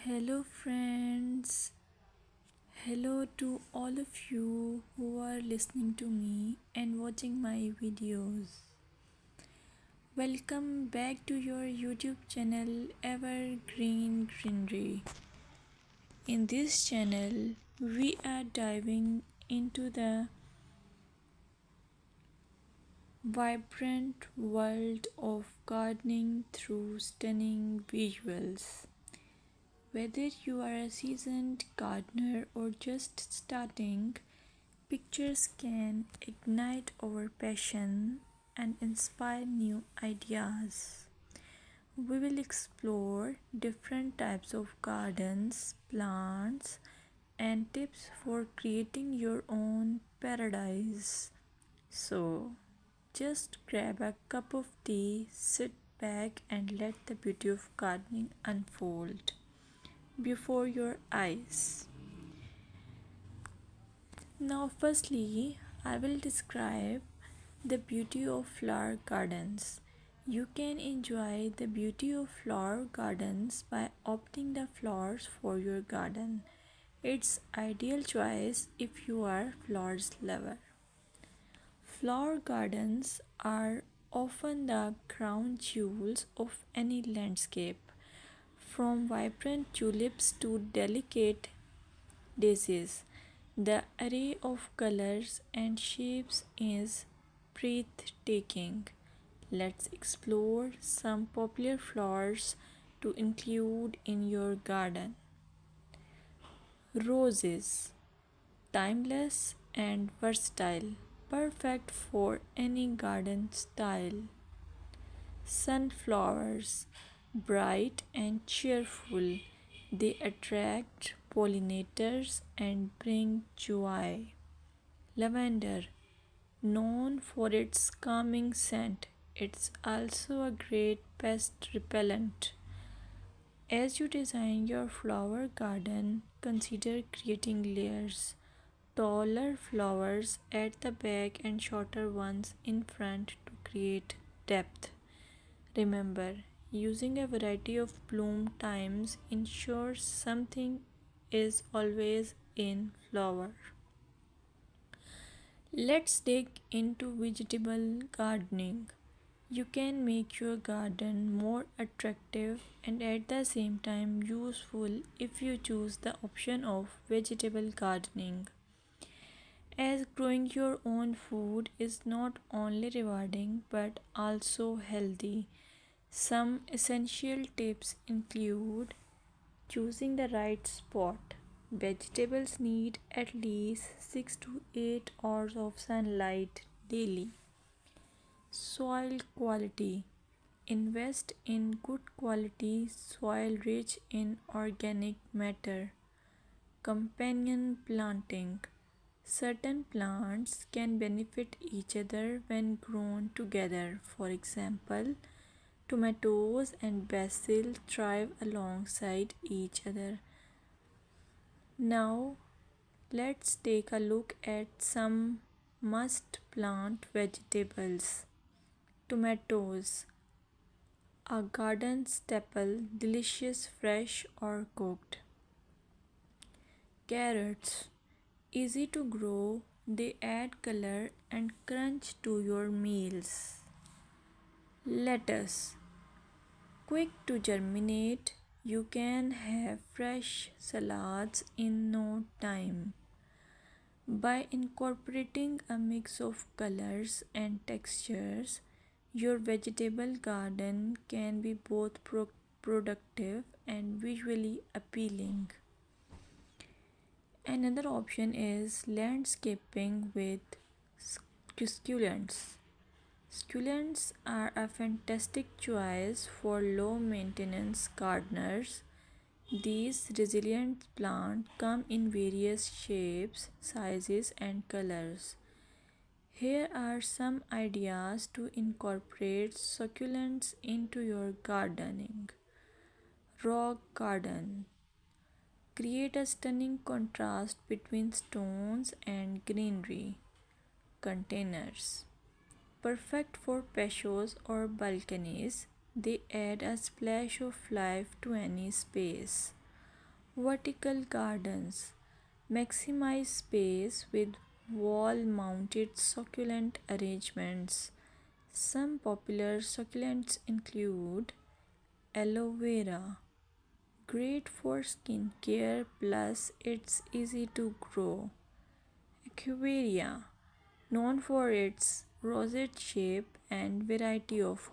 Hello, friends. Hello to all of you who are listening to me and watching my videos. Welcome back to your YouTube channel Evergreen Greenery. In this channel, we are diving into the vibrant world of gardening through stunning visuals. Whether you are a seasoned gardener or just starting, pictures can ignite our passion and inspire new ideas. We will explore different types of gardens, plants, and tips for creating your own paradise. So, just grab a cup of tea, sit back, and let the beauty of gardening unfold before your eyes. Now, firstly, I will describe the beauty of flower gardens. You can enjoy the beauty of flower gardens by opting the flowers for your garden. It's ideal choice if you are flowers lover. Flower gardens are often the crown jewels of any landscape, from vibrant tulips to delicate daisies. The array of colors and shapes is breathtaking. Let's explore some popular flowers to include in your garden. Roses, timeless and versatile, perfect for any garden style. Sunflowers, bright and cheerful, they attract pollinators and bring joy. Lavender, known for its calming scent, it's also a great pest repellent. As you design your flower garden, consider creating layers. Taller flowers at the back and shorter ones in front to create depth. Remember, using a variety of bloom times ensures something is always in flower. Let's dig into vegetable gardening. You can make your garden more attractive and at the same time useful if you choose the option of vegetable gardening. As growing your own food is not only rewarding but also healthy. Some essential tips include choosing the right spot. Vegetables need at least 6 to 8 hours of sunlight daily. Soil quality. Invest in good quality soil rich in organic matter. Companion planting. Certain plants can benefit each other when grown together. For example, tomatoes and basil thrive alongside each other. Now, let's take a look at some must plant vegetables. Tomatoes, a garden staple, delicious fresh or cooked. Carrots, easy to grow, they add color and crunch to your meals. Lettuce, quick to germinate, you can have fresh salads in no time. By incorporating a mix of colors and textures, your vegetable garden can be both productive and visually appealing. Another option is landscaping with succulents. Succulents are a fantastic choice for low maintenance gardeners. These resilient plants come in various shapes, sizes, and colors. Here are some ideas to incorporate succulents into your gardening. Rock garden. Create a stunning contrast between stones and greenery. Containers. Perfect for patios or balconies, they add a splash of life to any space. Vertical gardens maximize space with wall mounted succulent arrangements. Some popular succulents include aloe vera, great for skin care plus it's easy to grow. Equivarium, known for its rosette shape and variety of